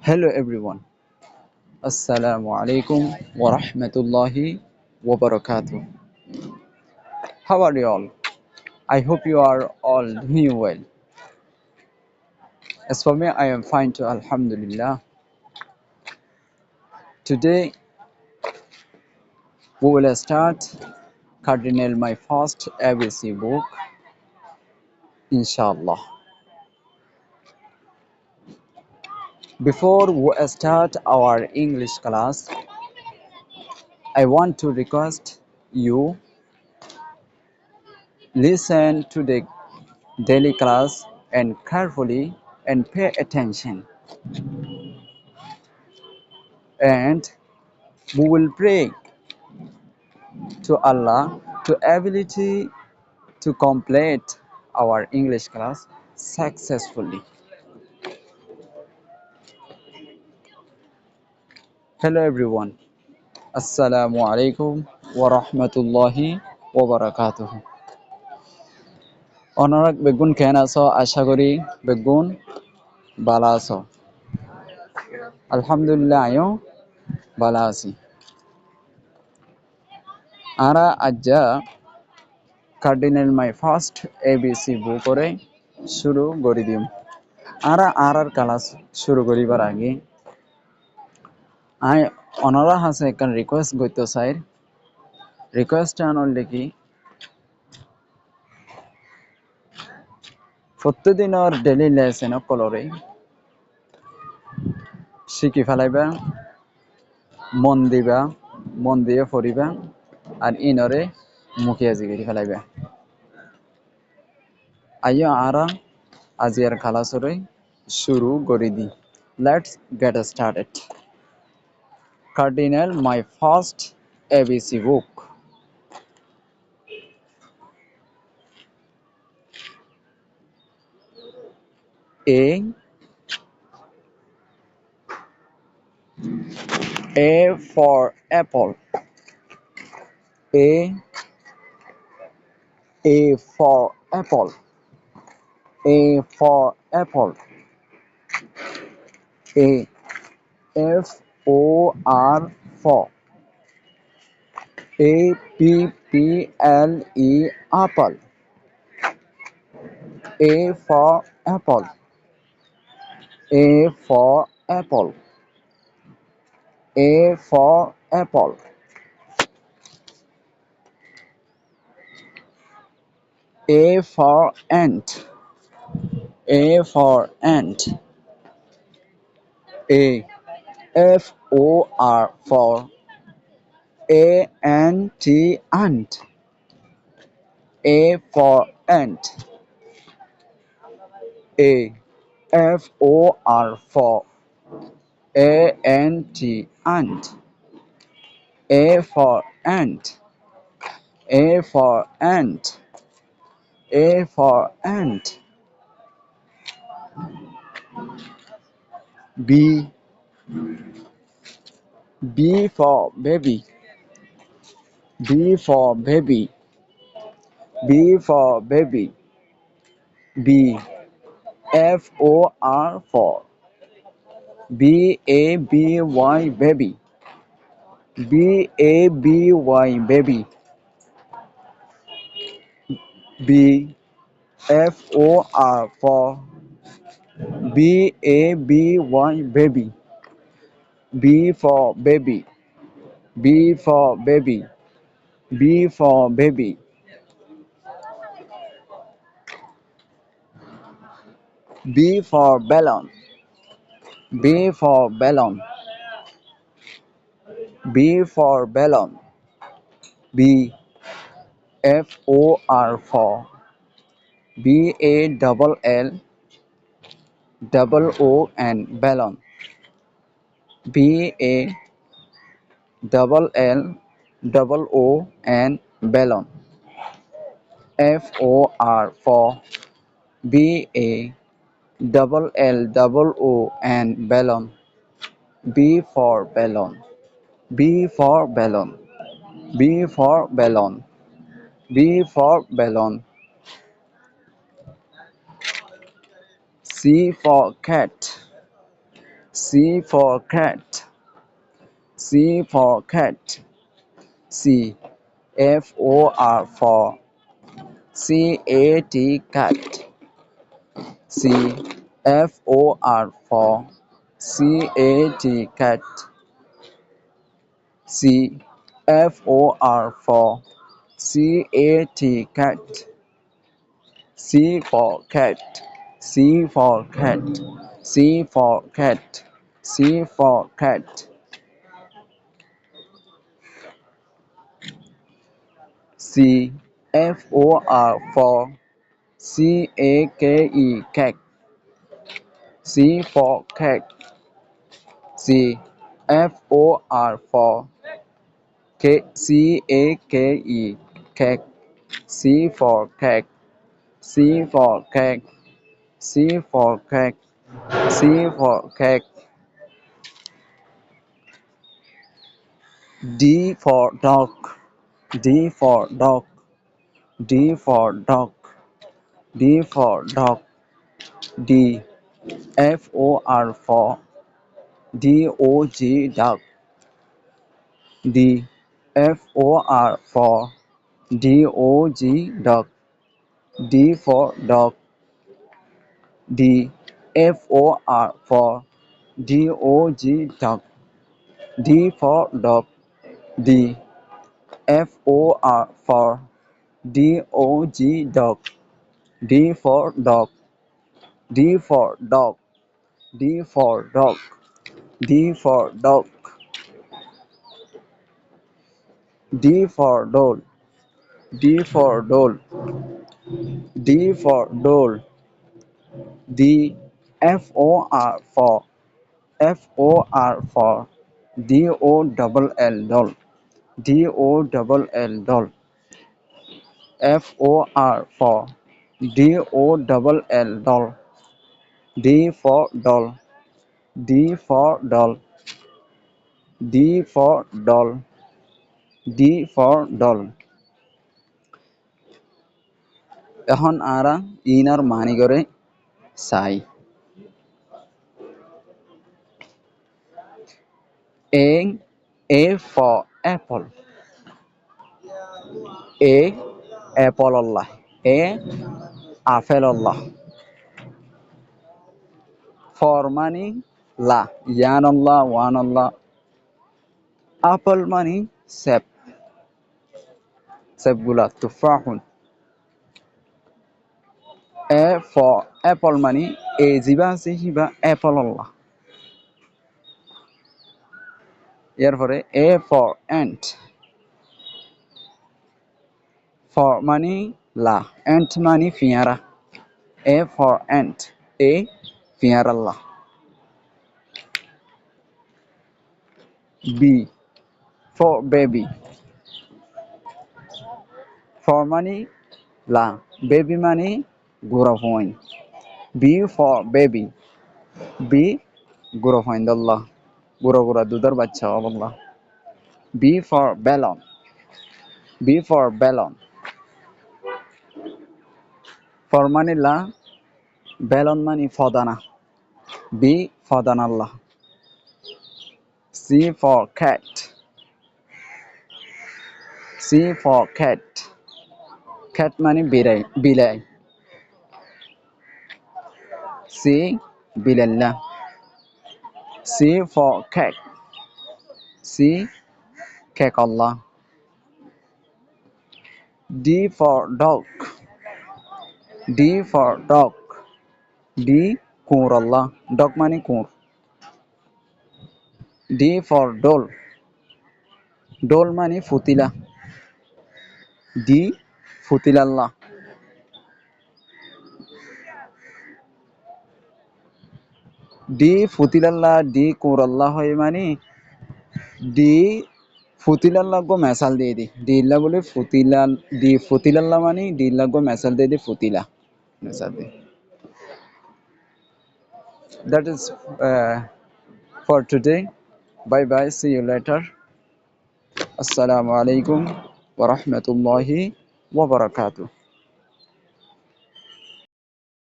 Hello everyone. Assalamu alaikum wa rahmatullahi wa barakatuh. How are you all? I hope you are all doing well. As for me, I am fine too, Alhamdulillah. Today we will start Cardinal my first ABC book, inshallah. Before we start our English class, I want to request you listen to the daily class and carefully and pay attention, and we will pray to Allah to ability to complete our English class successfully. Hello everyone. Assalamu alaikum wa rahmatullahi wa barakatuh. Onorak begun kena so asha kori begun bala aso. Alhamdulillah ayo bala aছি। Ara aja Cardinal my first ABC book করে শুরু করে দিম। আর class শুরু করিবার আগে I অনরা হাসে একখান request করতে চাই। রিকোয়েস্ট আনলে কি প্রত্যেকদিনের ডেইলি লেসন কলরে শিখি ফেলাইবা, মন দিবা, মন দিয়ে পড়িবা আর ইনরে মুখিয়া জিগিরি ফেলাইবা। আইও আরা আজিয়ার খালাসরে শুরু করে দি। Let's get started. Cardinal my first ABC book. A for apple. A for apple. A for apple. A for apple. Apple. A for apple. A for apple. A for apple. A for ant. A for ant. A for ant. A for ant. A for ant. A for ant. A for ant. A for ant. B for baby. B for baby. B for baby. B for baby. Baby. Baby. B for baby. B for baby. B for baby. B for baby. B for balloon. B for balloon. B for balloon. B for BALLON balloon. BALLON balloon. For BALLON balloon. B for balloon. B for balloon. B for balloon. B for balloon. C for cat. C for cat. C for cat. C. F O R for CAT cat. C. F O R for CAT cat. C. F O R for CAT cat. C for cat. C for cat. C for cat. C for cat. C. F O R for CAKE cat. C for cat. C. F O R for CAKE cat. C for cat. C for cat. C for cat. C for cat. D for dog. D for dog. D for dog. D for dog. D. F O R for DOG dog. D. F O R for DOG dog. D for dog. D. F O R for DOG dog. D for dog. D. F O R for DOG dog. D for dog. D for dog. D for dog. D for dog. D for doll. D for doll. D for doll. D. F O R for DOLL doll. DOLL doll. F O R for DOLL doll. D for doll. D for doll. D for doll. D for doll. এখন আরা inner মানি করে চাই। A for apple. A apple Allah. A apple Allah. For money la yan Allah wan Allah. Apple money sep sepগুলা তুফাহুন। A for apple money a জিবা আছে Hiba apple Allah। এরপরে A for ant. For money la ant money fiara. A for ant. A fiara Allah. B for baby. For money la baby money gura point. B for baby. B gura point Allah. Gura gura dudar bachcha Allah. B for ballon. B for ballon. For money la ballon money fodana. B fodana Allah. C for cat. C for cat. Cat money bilay. C bilalla. C for cat. C cake Allah. D for dog. D for dog. D kur Allah. Dog money kur. D for doll. Doll money futila. D futilallah. D futilallah D kurallah হয় মানে D ফুতিলাল্লাহ গো মেসাল দিয়ে দি দিল্লা বলে ফুতিলাল দি ফুতিলাল্লাহ মানে দিল্লা গো মেসাল দিয়ে দি ফুতিলা মেসাল দি that is for today. Bye bye, see you later. Assalamu alaikum wa rahmatullahi wa barakatuh.